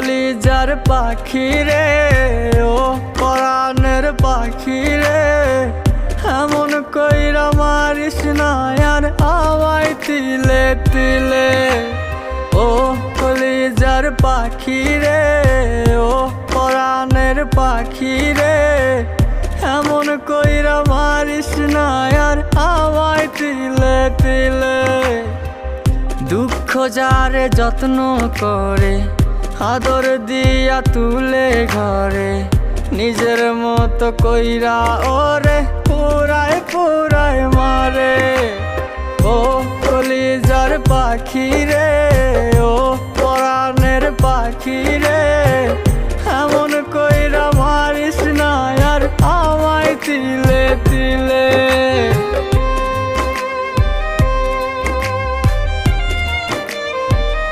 কলিজার পাখি রে, ও পরাণের পাখি রে, এমন কইরা মারিস না আর আমায় তিলে তিলে। ও কলিজার পাখি রে, ও পরাণের পাখি রে, এমন কইরা মারিস না আর আমায় তিলে তিলে। দুঃখ যারে যত্ন করে, আদর দিয়া তুলে ঘরে, নিজের মতো কইরা ওরে পুরায় পুরায় মারে। ও কলিজার পাখি রে, ও পরাণের পাখি রে,